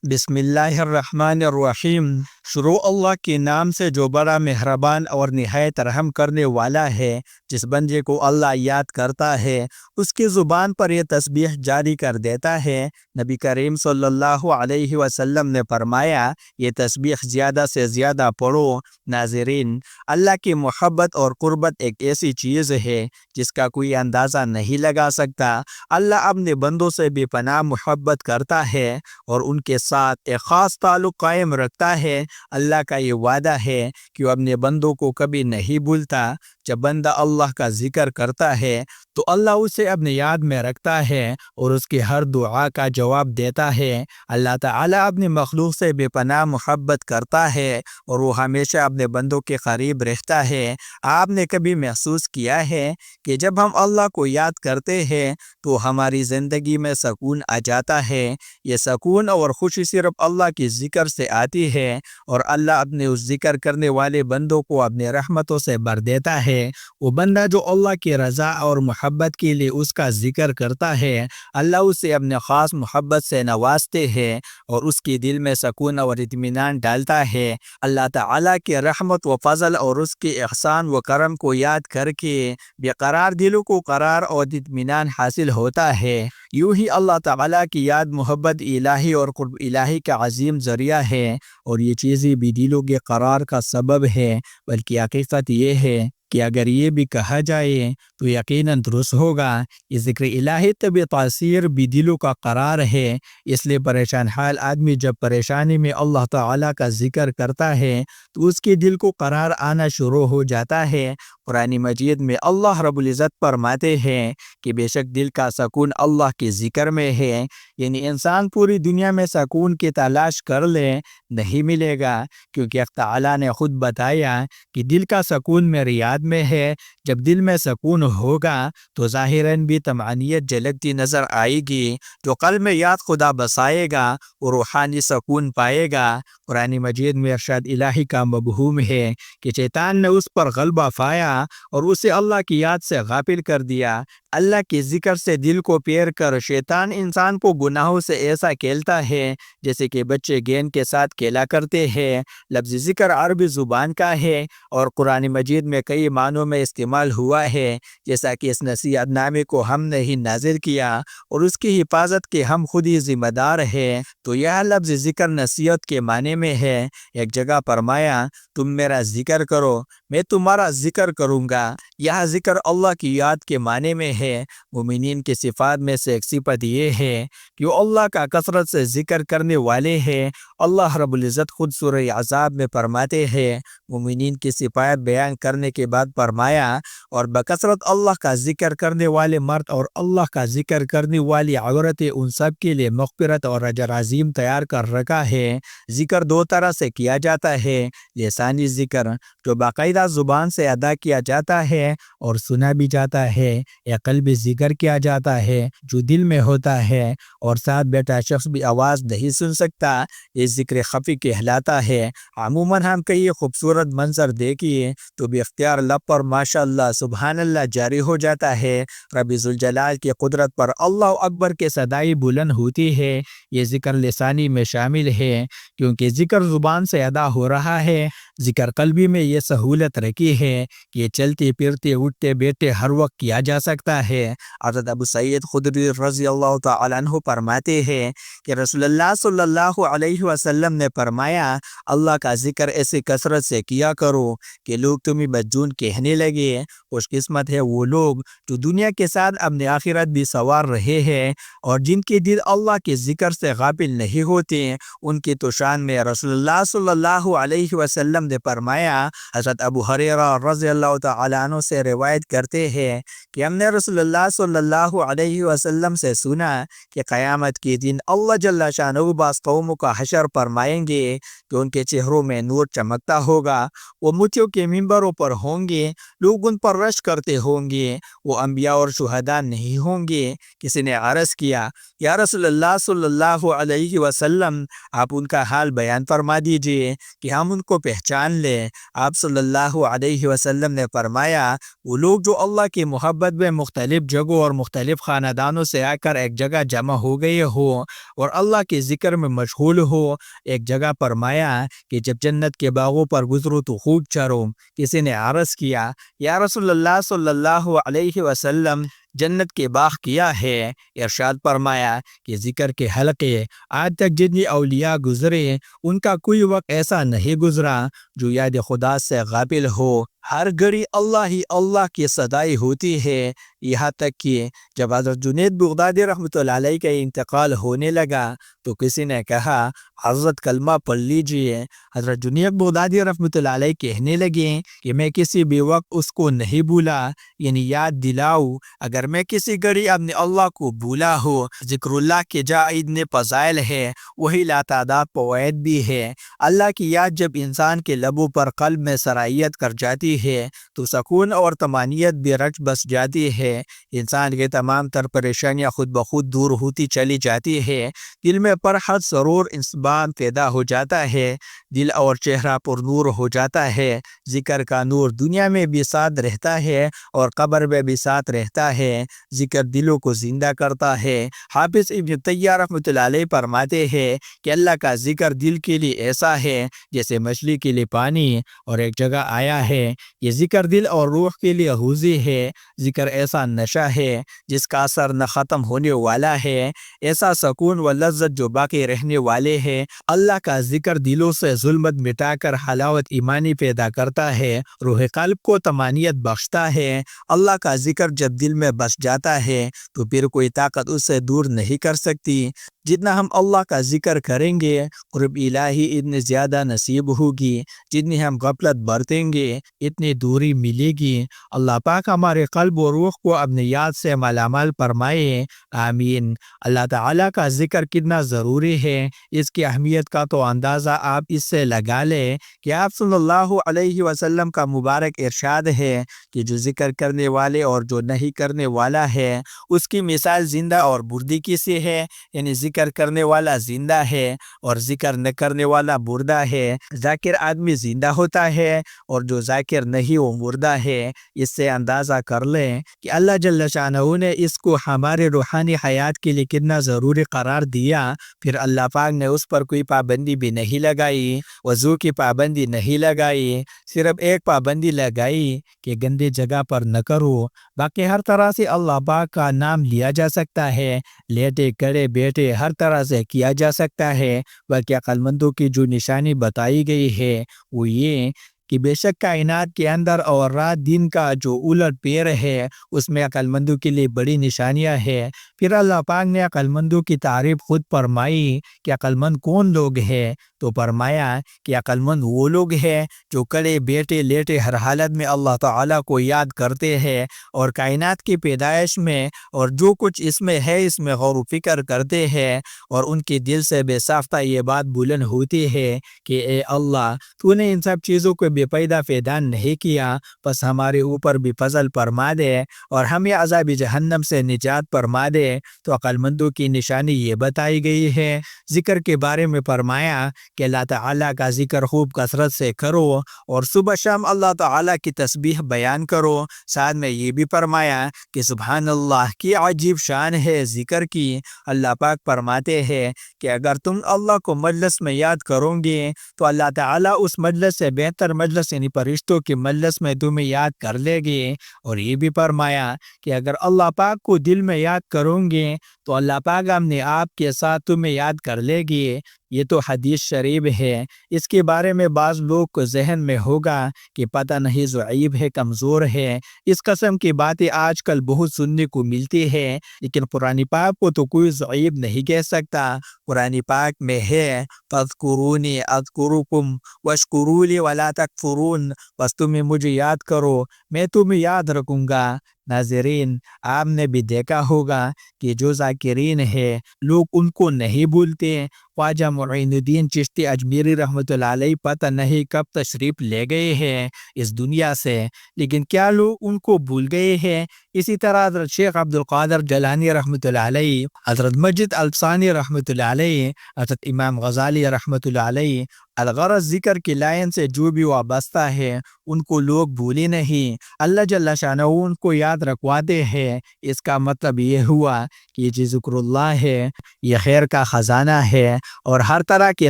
بسم اللہ الرحمن الرحیم۔ شروع اللہ کے نام سے جو بڑا مہربان اور نہایت رحم کرنے والا ہے۔ جس بندے کو اللہ یاد کرتا ہے اس کی زبان پر یہ تسبیح جاری کر دیتا ہے۔ نبی کریم صلی اللہ علیہ وسلم نے فرمایا، یہ تسبیح زیادہ سے زیادہ پڑھو۔ ناظرین، اللہ کی محبت اور قربت ایک ایسی چیز ہے جس کا کوئی اندازہ نہیں لگا سکتا۔ اللہ اپنے بندوں سے بے پناہ محبت کرتا ہے اور ان کے ساتھ ایک خاص تعلق قائم رکھتا ہے۔ اللہ کا یہ وعدہ ہے کہ وہ اپنے بندوں کو کبھی نہیں بھولتا۔ جب بندہ اللہ کا ذکر کرتا ہے تو اللہ اسے اپنی یاد میں رکھتا ہے اور اس کی ہر دعا کا جواب دیتا ہے۔ اللہ تعالیٰ اپنی مخلوق سے بے پناہ محبت کرتا ہے اور وہ ہمیشہ اپنے بندوں کے قریب رہتا ہے۔ آپ نے کبھی محسوس کیا ہے کہ جب ہم اللہ کو یاد کرتے ہیں تو ہماری زندگی میں سکون آ جاتا ہے؟ یہ سکون اور خوشی صرف اللہ کی ذکر سے آتی ہے، اور اللہ اپنے اس ذکر کرنے والے بندوں کو اپنے رحمتوں سے بھر دیتا ہے۔ وہ بندہ جو اللہ کی رضا اور محبت کے لیے اس کا ذکر کرتا ہے، اللہ اسے اپنے خاص محبت سے نوازتے ہیں اور اس کے دل میں سکون اور اطمینان ڈالتا ہے۔ اللہ تعالیٰ کے رحمت و فضل اور اس کے احسان و کرم کو یاد کر کے بے قرار دلوں کو قرار اور اطمینان حاصل ہوتا ہے۔ یوں ہی اللہ تعالیٰ کی یاد محبت الہی اور قرب الہی کا عظیم ذریعہ ہے، اور یہ چیزیں بھی دلوں کے قرار کا سبب ہے۔ بلکہ حقیقت یہ ہے کہ اگر یہ بھی کہا جائے تو یقیناً درست ہوگا۔ یہ ذکر الہی طبی تاثیر بھی دلوں کا قرار ہے۔ اس لیے پریشان حال آدمی جب پریشانی میں اللہ تعالیٰ کا ذکر کرتا ہے تو اس کے دل کو قرار آنا شروع ہو جاتا ہے۔ قرآن مجید میں اللہ رب العزت فرماتے ہیں کہ بے شک دل کا سکون اللہ کے ذکر میں ہے۔ یعنی انسان پوری دنیا میں سکون کی تلاش کر لے، نہیں ملے گا، کیونکہ تعالیٰ نے خود بتایا کہ دل کا سکون میری یاد میں ہے۔ جب دل میں سکون ہوگا تو ظاہراً بھی طمانینت جھلکتی نظر آئے گی۔ جو قلب میں یاد خدا بسائے گا وہ روحانی سکون پائے گا۔ قرآن مجید میں ارشاد الہی کا مفہوم ہے کہ شیطان نے اس پر غلبہ پایا اور اسے اللہ کی یاد سے غافل کر دیا۔ اللہ کے ذکر سے دل کو پیر کر شیطان انسان کو گناہوں سے ایسا کھیلتا ہے جیسے کہ بچے گیند کے ساتھ کھیلا کرتے ہیں۔ لفظ ذکر عربی زبان کا ہے اور قرآن مجید میں کئی معنوں میں استعمال ہوا ہے، جیسا کہ اس نصیحت نامے کو ہم نے ہی نازل کیا اور اس کی حفاظت کے ہم خود ہی ذمہ دار ہیں۔ تو یہ لفظ ذکر نصیحت کے معنی میں ہے۔ ایک جگہ فرمایا، تم میرا ذکر کرو میں تمہارا ذکر کروں گا۔ یہ ذکر اللہ کی یاد کے معنی میں ہے۔ مومنین کی صفات میں سے ایک صفت یہ ہے کہ وہ اللہ کا کثرت سے ذکر کرنے والے ہیں۔ اللہ رب العزت خود سورہ احزاب میں فرماتے ہیں، مومنین کی صفات بیان کرنے کے بعد فرمایا، اور بکثرت اللہ کا ذکر کرنے والے مرد اور اللہ کا ذکر کرنے والی عورتیں ان سب کے لیے مغفرت اور اجر عظیم تیار کر رکھا ہے۔ ذکر دو طرح سے کیا جاتا ہے، لسانی ذکر جو باقاعدہ زبان سے ادا کیا جاتا ہے اور سنا بھی جاتا ہے، یا قلبی ذکر کیا جاتا ہے جو دل میں ہوتا ہے اور ساتھ بیٹھا شخص بھی آواز نہیں سن سکتا، یہ ذکر خفی کہلاتا ہے۔ عموماً ہم کئی خوبصورت منظر دیکھیے تو بھی اختیار لب پر ماشاء اللہ سبحان اللہ جاری ہو جاتا ہے۔ رب ذوالجلال کی قدرت پر اللہ اکبر کے صدائی بلند ہوتی ہے۔ یہ ذکر لسانی میں شامل ہے کیونکہ ذکر زبان سے ادا ہو رہا ہے۔ ذکر قلبی میں یہ سہولت رکھی ہے کہ یہ چلتے پھرتے اٹھتے بیٹھتے ہر وقت کیا جا سکتا ہے۔ حضرت ابو سعید خدری رضی اللہ تعالیٰ عنہ فرماتے ہیں کہ رسول اللہ صلی اللہ علیہ وسلم نے فرمایا، اللہ کا ذکر ایسے کثرت سے کیا کرو کہ لوگ تمہیں بدجون کہنے لگے۔ خوش قسمت ہے وہ لوگ جو دنیا کے ساتھ اپنے آخرت بھی سنوار رہے ہیں اور جن کے دل اللہ کے ذکر سے غافل نہیں ہوتے۔ ان کی تو شان میں رسول اللہ صلی اللہ علیہ وسلم نے فرمایا، حضرت ابو ہریرہ رضی اللہ تعالیٰ عنہ سے روایت کرتے ہیں کہ ہم نے رسول اللہ صلی اللہ علیہ وسلم سے سنا کہ قیامت کے دن اللہ جل شانہ بعض قوموں کا حشر فرمائیں گے کہ ان کے چہروں میں نور چمکتا ہوگا، وہ موتیوں کے منبروں پر ہوں گے، لوگ ان پر رش کرتے ہوں گے، وہ انبیاء اور شہداء نہیں ہوں گے۔ کسی نے عرض کیا، یا رسول اللہ صلی اللہ علیہ وسلم، آپ ان کا حال بیان فرما دیجئے کہ ہم ان کو پہچان لیں۔ آپ صلی اللہ علیہ وسلم نے فرمایا، وہ لوگ جو اللہ کی محبت میں مختلف مختلف جگہوں اور مختلف خاندانوں سے آ کر ایک جگہ جمع ہو گئے ہو اور اللہ کے ذکر میں مشغول ہو۔ ایک جگہ فرمایا کہ جب جنت کے باغوں پر گزرو تو خوب چرو۔ کسی نے عرض کیا، یا رسول اللہ صلی اللہ علیہ وسلم، جنت کے باغ کیا ہے؟ ارشاد فرمایا کہ ذکر کے حلقے۔ آج تک جتنی اولیاء گزرے ان کا کوئی وقت ایسا نہیں گزرا جو یاد خدا سے غافل ہو۔ ہر گھڑی اللہ ہی اللہ کی صدائی ہوتی ہے، یہاں تک کہ جب حضرت جنید بغدادی رحمۃ اللہ علیہ کا انتقال ہونے لگا تو کسی نے کہا، حضرت کلمہ پڑھ لیجئے۔ حضرت جنید بغدادی رحمۃ اللہ علیہ کہنے لگے کہ میں کسی بھی وقت اس کو نہیں بھولا، یعنی یاد دلاؤ۔ اگر میں کسی گھڑی اپنے اللہ کو بھولا ہو، ذکر اللہ کے جا اتنے فضائل ہے، وہی لاتعداد فوائد بھی ہے۔ اللہ کی یاد جب انسان کے لبوں پر قلب میں سرائیت کر جاتی ہے تو سکون اور طمانینت بھی رچ بس جاتی ہے۔ انسان کے تمام تر پریشانیاں خود بخود دور ہوتی چلی جاتی ہے۔ دل میں فرحت، سرور، انسبان پیدا ہو جاتا ہے، دل اور چہرہ پر نور ہو جاتا ہے۔ ذکر کا نور دنیا میں بھی ساتھ رہتا ہے اور قبر میں بھی ساتھ رہتا ہے۔ ذکر دلوں کو زندہ کرتا ہے۔ حافظ ابن تیمیہ رحمۃ اللہ علیہ فرماتے ہیں کہ اللہ کا ذکر دل کے لیے ایسا ہے جیسے مچھلی کے لیے پانی، اور ایک جگہ آیا ہے، یہ ذکر دل اور روح کے لیے غذا ہے۔ ذکر ایسا نشہ ہے جس کا اثر نہ ختم ہونے والا ہے، ایسا سکون و لذت جو باقی رہنے والے ہیں۔ اللہ کا ذکر دلوں سے ظلمت مٹا کر حلاوت ایمانی پیدا کرتا ہے، روح قلب کو طمانینت بخشتا ہے۔ اللہ کا ذکر جب دل میں بس جاتا ہے تو پھر کوئی طاقت اس سے دور نہیں کر سکتی۔ جتنا ہم اللہ کا ذکر کریں گے قرب الہی اتنی زیادہ نصیب ہوگی، جتنی ہم غفلت برتیں گے اتنی دوری ملے گی۔ اللہ پاک ہمارے قلب و روح کو اپنی یاد سے مالامال فرمائے، آمین۔ اللہ تعالیٰ کا ذکر کتنا ضروری ہے، اس کی اہمیت کا تو اندازہ آپ اس سے لگا لیں کہ آپ صلی اللہ علیہ وسلم کا مبارک ارشاد ہے کہ جو ذکر کرنے والے اور جو نہیں کرنے والا ہے اس کی مثال زندہ اور مردے کی سی ہے، یعنی ذکر کرنے والا زندہ ہے اور ذکر نہ کرنے والا مردہ ہے۔ ذاکر آدمی زندہ ہوتا ہے اور جو ذاکر نہیں وہ مردہ ہے۔ اس سے اندازہ کر لیں کہ اللہ جل شانہ نے اس کو ہمارے روحانی حیات کے لیے کتنا ضروری قرار دیا۔ پھر اللہ پاک نے اس پر کوئی پابندی بھی نہیں لگائی، وضو کی پابندی نہیں لگائی، صرف ایک پابندی لگائی کہ گندی جگہ پر نہ کرو۔ باقی ہر طرح سے اللہ پاک کا نام لیا جا سکتا ہے، لیٹے کھڑے بیٹھے ہر طرح سے کیا جا سکتا ہے، بلکہ عقل مندوں کی جو نشانی بتائی گئی ہے وہ یہ کہ بے شک کائنات کے اندر اور رات دن کا جو الٹ پیر ہے اس میں عقل مندوں کے لیے بڑی نشانیاں ہیں۔ پھر اللہ پاک نے عقل مندوں کی تعریف خود فرمائی کہ عقل مند کون لوگ ہیں، تو فرمایا کہ عقل مند وہ لوگ ہیں جو کھڑے بیٹھے لیٹے ہر حالت میں اللہ تعالیٰ کو یاد کرتے ہیں اور کائنات کی پیدائش میں اور جو کچھ اس میں ہے اس میں غور و فکر کرتے ہیں، اور ان کے دل سے بے ساختہ یہ بات بلند ہوتی ہے کہ اے اللہ، تو نے ان سب چیزوں کو بے پیدا فیدان نہیں کیا، بس ہمارے اوپر بھی فضل فرما دے اور ہمیں عذاب جہنم سے نجات فرما دے۔ تو عقل مندوں کی نشانی یہ بتائی گئی ہے۔ ذکر کے بارے میں فرمایا کہ اللہ تعالیٰ کا ذکر خوب کثرت سے کرو اور صبح شام اللہ تعالیٰ کی تسبیح بیان کرو۔ ساتھ میں یہ بھی فرمایا کہ سبحان اللہ کی عجیب شان ہے ذکر کی۔ اللہ پاک فرماتے ہیں کہ اگر تم اللہ کو مجلس میں یاد کرو گے تو اللہ تعالیٰ اس مجلس سے بہتر مجلس یعنی فرشتوں کی مجلس میں تمہیں یاد کر لے گے۔ اور یہ بھی فرمایا کہ اگر اللہ پاک کو دل میں یاد کرو گے تو اللہ پاک اپنے آپ کے ساتھ تمہیں یاد کر لے گی۔ یہ تو حدیث شریف ہے۔ اس کے بارے میں بعض لوگ کو ذہن میں ہوگا کہ پتہ نہیں ضعیف ہے، کمزور ہے، اس قسم کی باتیں آج کل بہت سننے کو ملتی ہے، لیکن قرآن پاک کو تو کوئی ضعیف نہیں کہہ سکتا۔ قرآن پاک میں ہے فاذکرونی اذکرکم واشکروا لی ولا تکفرون، بس تمہیں مجھے یاد کرو میں تمہیں یاد رکھوں گا۔ ناظرین، آپ نے بھی دیکھا ہوگا کہ جو ذاکرین ہے لوگ ان کو نہیں بھولتے۔ خواجہ معین الدین چشتی اجمیری رحمۃ اللہ علیہ پتہ نہیں کب تشریف لے گئے ہیں اس دنیا سے، لیکن کیا لوگ ان کو بھول گئے ہیں؟ اسی طرح حضرت شیخ عبد القادر جیلانی رحمۃ اللہ علیہ، حضرت مجد الفسانی رحمۃ اللہ علیہ، حضرت امام غزالی رحمۃ اللہ علیہ، الغرض ذکر کی لائن سے جو بھی وابستہ ہے ان کو لوگ بھولے نہیں، اللہ جل شانہ ان کو یاد رکھواتے ہیں۔ اس کا مطلب یہ ہوا کہ یہ جو ذکر اللہ ہے یہ خیر کا خزانہ ہے، اور ہر طرح کے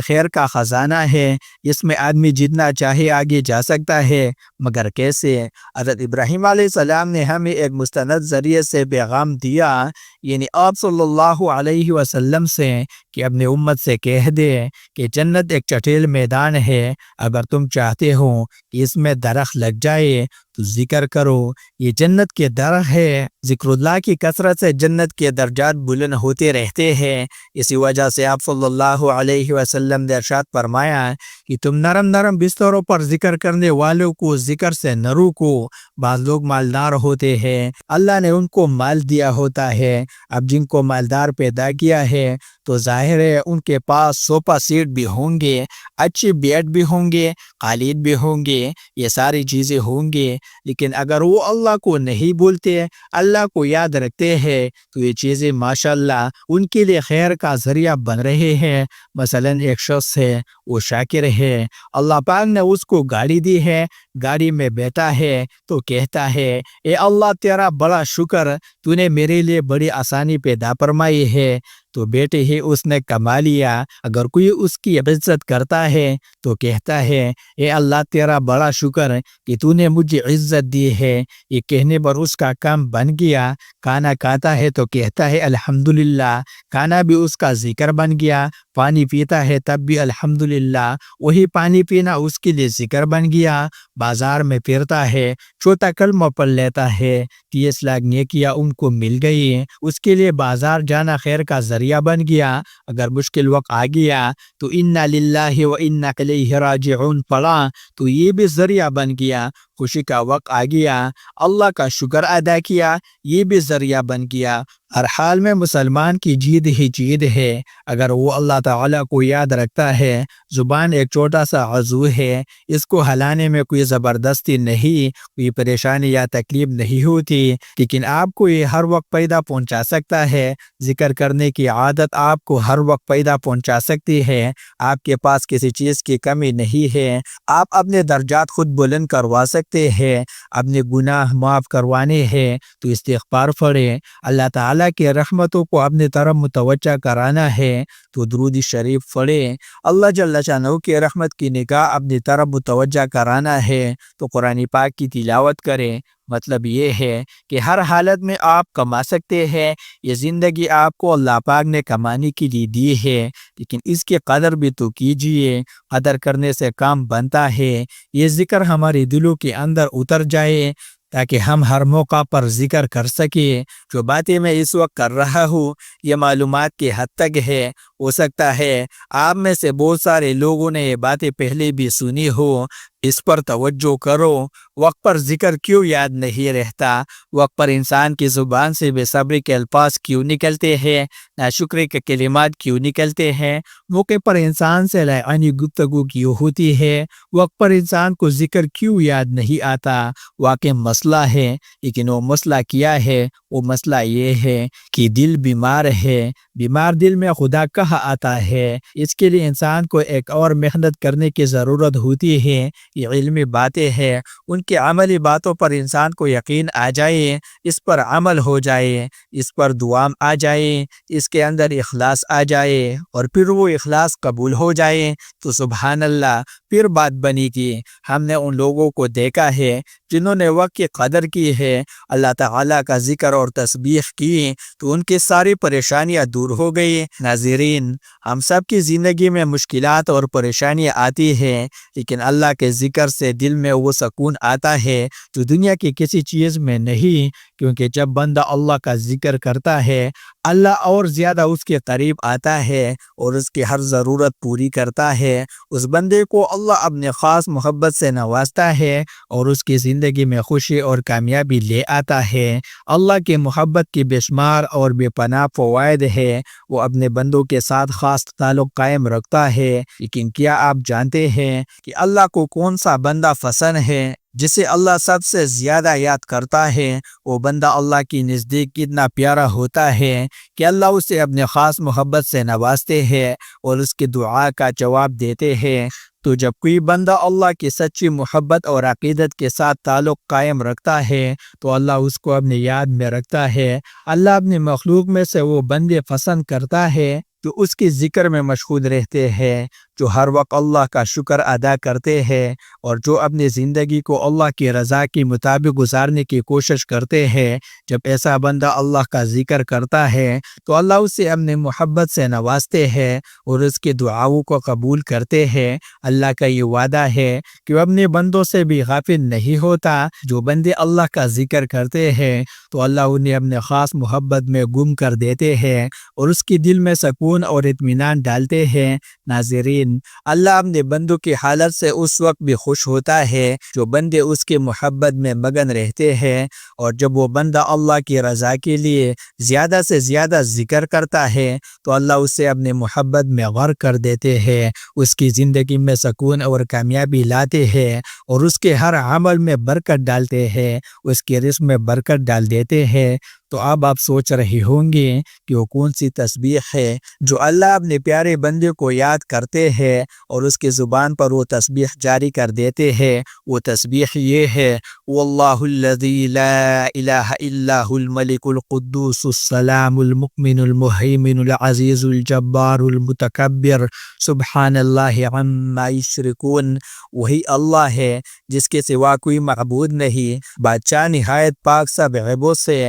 خیر کا خزانہ ہے۔ اس میں آدمی جتنا چاہے آگے جا سکتا ہے، مگر کیسے؟ حضرت ابراہیم علیہ السلام نے ہمیں ایک مستند ذریعے سے پیغام دیا، یعنی آپ صلی اللہ علیہ وسلم سے، کہ اپنے امت سے کہہ دے کہ جنت ایک چٹیل میدان ہے، اگر تم چاہتے ہو کہ اس میں درخت لگ جائے تو ذکر کرو، یہ جنت کے درخت ہے۔ ذکر اللہ کی کثرت سے جنت کے درجات بلند ہوتے رہتے ہیں۔ اسی وجہ سے آپ صلی اللہ علیہ وسلم نے ارشاد فرمایا کہ تم نرم نرم بستروں پر ذکر کرنے والوں کو ذکر سے نہ روکو۔ بعض لوگ مالدار ہوتے ہیں، اللہ نے ان کو مال دیا ہوتا ہے، اب جن کو مالدار پیدا کیا ہے تو ظاہر ہے ان کے پاس صوفہ سیٹ بھی ہوں گے، اچھے بیڈ بھی ہوں گے، قالین بھی ہوں گے، یہ ساری چیزیں ہوں گے، لیکن اگر وہ اللہ کو نہیں بولتے، اللہ کو یاد رکھتے ہیں، تو یہ چیزیں ماشاءاللہ ان کے لیے خیر کا ذریعہ بن رہے ہیں۔ مثلا ایک شخص ہے، وہ شاکر ہے، اللہ پاک نے اس کو گاڑی دی ہے، گاڑی میں بیٹھا ہے تو کہتا ہے اے اللہ تیرا بڑا شکر، تو نے میرے لیے بڑی آسانی پیدا فرمائی ہے، تو بیٹے ہی اس نے کما لیا۔ اگر کوئی اس کی عزت کرتا ہے تو کہتا ہے اے اللہ تیرا بڑا شکر کہ تو نے مجھے عزت دی ہے، یہ کہنے پر اس کا کام بن گیا۔ کھانا کھاتا ہے تو کہتا ہے الحمدللہ، کھانا بھی اس کا ذکر بن گیا۔ پانی پیتا ہے تب بھی الحمدللہ، وہی پانی پینا اس کے لیے ذکر بن گیا۔ بازار میں پھرتا ہے، چھوٹا کلمہ پڑھ لیتا ہے، 30 لاکھ نیکیاں ان کو مل گئی، اس کے لیے بازار جانا خیر کا ذریعہ بن گیا۔ اگر مشکل وقت آ گیا تو انا للہ و انا الیہ راجعون پڑھا تو یہ بھی ذریعہ بن گیا۔ خوشی کا وقت آ گیا، اللہ کا شکر ادا کیا، یہ بھی ذریعہ بن گیا۔ ہر حال میں مسلمان کی جیت ہی جیت ہے اگر وہ اللہ تعالیٰ کو یاد رکھتا ہے۔ زبان ایک چھوٹا سا عضو ہے، اس کو ہلانے میں کوئی زبردستی نہیں، کوئی پریشانی یا تکلیف نہیں ہوتی، لیکن آپ کو یہ ہر وقت پیدا پہنچا سکتا ہے۔ ذکر کرنے کی عادت آپ کو ہر وقت پیدا پہنچا سکتی ہے۔ آپ کے پاس کسی چیز کی کمی نہیں ہے، آپ اپنے درجات خود بلند کروا سکتے ہیں۔ اپنے گناہ معاف کروانے ہیں تو استغفار پڑھیں، اللہ تعالیٰ کی رحمتوں کو اپنے طرف متوجہ کرانا ہے تو درود شریف پڑھیں، اللہ جل شانہ کی رحمت کی نگاہ اپنی طرف متوجہ کرانا ہے تو قرآن پاک کی تلاوت کریں۔ مطلب یہ ہے کہ ہر حالت میں آپ کما سکتے ہیں، یہ زندگی آپ کو اللہ پاک نے کمانے کے لیے دی ہے، لیکن اس کی قدر بھی تو کیجئے۔ قدر کرنے سے کام بنتا ہے، یہ ذکر ہمارے دلوں کے اندر اتر جائے تاکہ ہم ہر موقع پر ذکر کر سکیں۔ جو باتیں میں اس وقت کر رہا ہوں یہ معلومات کی حد تک ہے، ہو سکتا ہے آپ میں سے بہت سارے لوگوں نے یہ باتیں پہلے بھی سنی ہو۔ اس پر توجہ کرو، وقت پر ذکر کیوں یاد نہیں رہتا؟ وقت پر انسان کی زبان سے بے صبری کے الفاظ کیوں نکلتے ہیں؟ ناشکری کے کلمات کیوں نکلتے ہیں؟ موقع پر انسان سے لعانی گفتگو کیوں ہوتی ہے؟ وقت پر انسان کو ذکر کیوں یاد نہیں آتا؟ واقع مسئلہ ہے، لیکن وہ مسئلہ کیا ہے؟ وہ مسئلہ یہ ہے کہ دل بیمار ہے۔ بیمار دل میں خدا کہاں آتا ہے؟ اس کے لیے انسان کو ایک اور محنت کرنے کی ضرورت ہوتی ہے۔ یہ علمی باتیں ہیں، ان کے عملی باتوں پر انسان کو یقین آ جائے، اس پر عمل ہو جائے، اس پر دوام آ جائے، اس کے اندر اخلاص آ جائے، اور پھر وہ اخلاص قبول ہو جائے تو سبحان اللہ پھر بات بنی گی۔ ہم نے ان لوگوں کو دیکھا ہے جنہوں نے وقت کی قدر کی ہے، اللہ تعالیٰ کا ذکر اور تسبیح کی تو ان کی ساری پریشانیاں دور ہو گئی۔ ناظرین، ہم سب کی زندگی میں مشکلات اور پریشانیاں آتی ہیں، لیکن اللہ کے ذکر سے دل میں وہ سکون آتا ہے جو دنیا کی کسی چیز میں نہیں، کیونکہ جب بندہ اللہ کا ذکر کرتا ہے اللہ اور زیادہ اس کے قریب آتا ہے اور اس کی ہر ضرورت پوری کرتا ہے۔ اس بندے کو اللہ اپنے خاص محبت سے نوازتا ہے اور اس کی زندگی میں خوشی اور کامیابی لے آتا ہے۔ اللہ کی محبت کی بے شمار اور بے پناہ فوائد ہے، وہ اپنے بندوں کے ساتھ خاص تعلق قائم رکھتا ہے۔ لیکن کیا آپ جانتے ہیں کہ اللہ کو کون سا بندہ پسند ہے؟ جسے اللہ سب سے زیادہ یاد کرتا ہے وہ بندہ اللہ کی نزدیک کتنا پیارا ہوتا ہے کہ اللہ اسے اپنے خاص محبت سے نوازتے ہیں اور اس کی دعا کا جواب دیتے ہیں۔ تو جب کوئی بندہ اللہ کی سچی محبت اور عقیدت کے ساتھ تعلق قائم رکھتا ہے تو اللہ اس کو اپنی یاد میں رکھتا ہے۔ اللہ اپنی مخلوق میں سے وہ بندے پسند کرتا ہے جو اس کی ذکر میں مشغول رہتے ہیں، جو ہر وقت اللہ کا شکر ادا کرتے ہیں اور جو اپنی زندگی کو اللہ کی رضا کے مطابق گزارنے کی کوشش کرتے ہیں۔ جب ایسا بندہ اللہ کا ذکر کرتا ہے تو اللہ اسے اپنے محبت سے نوازتے ہیں اور اس کی دعاؤں کو قبول کرتے ہیں۔ اللہ کا یہ وعدہ ہے کہ وہ اپنے بندوں سے بھی غافل نہیں ہوتا۔ جو بندے اللہ کا ذکر کرتے ہیں تو اللہ انہیں اپنے خاص محبت میں گم کر دیتے ہیں اور اس کی دل میں سکون اور اطمینان ڈالتے ہیں۔ ناظرین، اللہ اپنے بندوں کی حالت سے اس وقت بھی خوش ہوتا ہے جو بندے اس کی محبت میں مگن رہتے ہیں، اور جب وہ بندہ اللہ کی رضا کے لیے زیادہ سے زیادہ ذکر کرتا ہے تو اللہ اسے اپنے محبت میں غرق کر دیتے ہیں، اس کی زندگی میں سکون اور کامیابی لاتے ہیں اور اس کے ہر عمل میں برکت ڈالتے ہیں، اس کے رزق میں برکت ڈال دیتے ہیں۔ تو اب آپ سوچ رہے ہوں گے کہ وہ کون سی تسبیح ہے جو اللہ اپنے پیارے بندے کو یاد کرتے ہیں اور اس کی زبان پر وہ تسبیح جاری کر دیتے ہیں۔ وہ تسبیح یہ ہے: واللہ الذی لا الہ الا هو الملک القدوس السلام المؤمن المہیمن العزیز الجبار المتکبر سبحان اللہ عما یشرکون۔ وہی اللہ ہے جس کے سوا کوئی معبود نہیں، بادشاہ نہایت پاک سب عیبوں سے،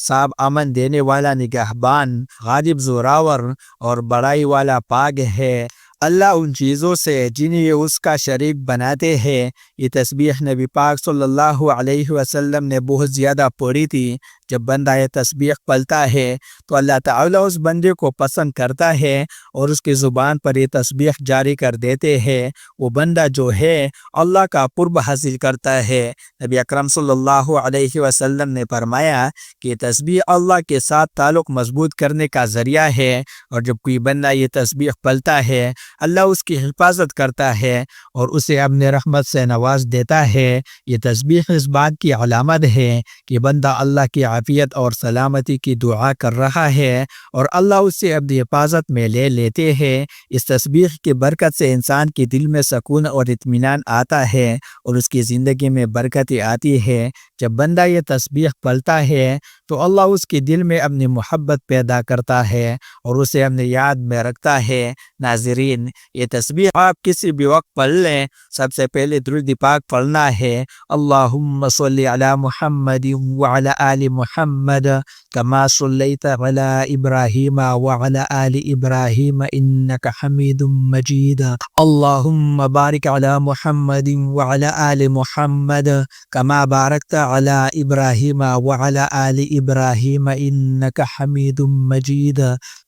صاحب امن دینے والا نگہبان، غالب زوراور اور بڑائی والا پاک ہے۔ اللہ ان چیزوں سے جنہیں یہ اس کا شریک بناتے ہیں۔ یہ تسبیح نبی پاک صلی اللہ علیہ وسلم نے بہت زیادہ پڑھی تھی۔ جب بندہ یہ تسبیح پڑھتا ہے تو اللہ تعالیٰ اس بندے کو پسند کرتا ہے اور اس کی زبان پر یہ تسبیح جاری کر دیتے ہیں۔ وہ بندہ جو ہے اللہ کا قرب حاصل کرتا ہے۔ نبی اکرم صلی اللہ علیہ وسلم نے فرمایا کہ یہ تسبیح اللہ کے ساتھ تعلق مضبوط کرنے کا ذریعہ ہے، اور جب کوئی بندہ یہ تسبیح پڑھتا ہے اللہ اس کی حفاظت کرتا ہے اور اسے اپنے رحمت سے نواز دیتا ہے۔ یہ تسبیح اس بات کی علامت ہے کہ بندہ اللہ کی عافیت اور سلامتی کی دعا کر رہا ہے اور اللہ اسے اپنی حفاظت میں لے لیتے ہیں۔ اس تسبیح کی برکت سے انسان کے دل میں سکون اور اطمینان آتا ہے اور اس کی زندگی میں برکتیں آتی ہے۔ جب بندہ یہ تسبیح پڑھتا ہے تو اللہ اس کے دل میں اپنی محبت پیدا کرتا ہے اور اسے اپنی یاد میں رکھتا ہے۔ ناظرین، یہ تسبیح آپ کسی بھی وقت پڑھ لیں۔ سب سے پہلے درود پاک پڑھنا ہے: اللہم صلی علی محمد وعلی آل محمد کما صلیت علی ابراہیم وعلی آل ابراہیم انک حمید مجید۔ اللہم بارک علی محمد وعلی آل محمد کما بارکت علی ابراہیم وعلی آل ابراہیم انک حمید مجید۔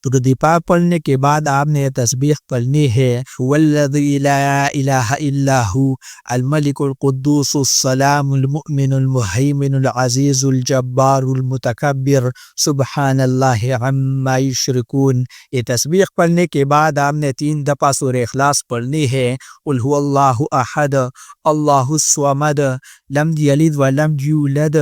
درود پاک پڑھنے کے بعد آپ نے یہ تسبیح پڑھنی ہے: والذی لا الہ الا هو الملک القدوس السلام المؤمن المہیمن العزیز الجبار المتکبر سبحان اللہ عما یشرکون۔ یہ تسبیح پڑھنے کے بعد آپ نے 3 دفعہ سورہ اخلاص پڑھنی ہے: قل هو اللہ احد اللہ الصمد لم یلد ولم یولد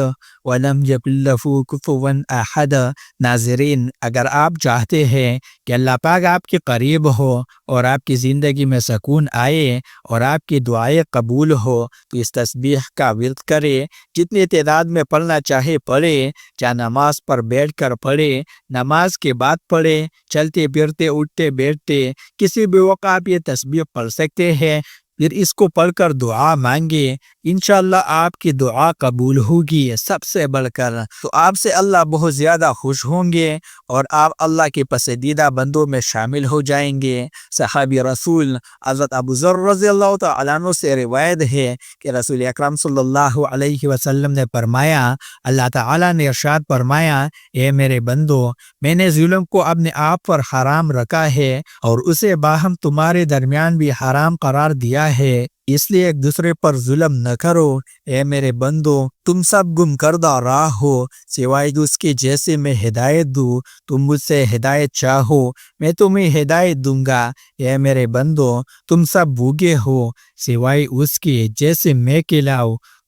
ولم یکن لہ کفوا احد۔ ناظرین، اگر آپ چاہتے ہیں کہ اللہ پاک آپ کے قریب ہو اور آپ کی زندگی میں سکون آئے اور آپ کی دعائیں قبول ہو تو اس تسبیح کا ورد کرے۔ جتنی تعداد میں پڑھنا چاہے پڑھے، چاہے نماز پر بیٹھ کر پڑھے، نماز کے بعد پڑھے، چلتے پھرتے اٹھتے بیٹھتے، کسی بھی وقت آپ یہ تسبیح پڑھ سکتے ہیں۔ پھر اس کو پڑھ کر دعا مانگے، انشاءاللہ آپ کی دعا قبول ہوگی۔ سب سے بڑھ کر تو آپ سے اللہ بہت زیادہ خوش ہوں گے اور آپ اللہ کے پسندیدہ بندوں میں شامل ہو جائیں گے۔ صحابی رسول حضرت ابو ذر رضی اللہ تعالیٰ عنہ سے روایت ہے کہ رسول اکرم صلی اللہ علیہ وسلم نے فرمایا، اللہ تعالیٰ نے ارشاد فرمایا: اے میرے بندو، میں نے ظلم کو اپنے آپ پر حرام رکھا ہے اور اسے باہم تمہارے درمیان بھی حرام قرار دیا ہے، اس لیے ایک دوسرے پر ظلم نہ کرو۔ اے میرے بندو، تم سب گم کردہ راہ ہو سوائے اس کے جیسے میں ہدایت دوں۔ تم مجھ سے ہدایت چاہو، میں تمہیں ہدایت دوں گا۔ اے میرے بندو، تم سب بھوکے ہو سوائے اس کے جیسے میں کھلاؤ۔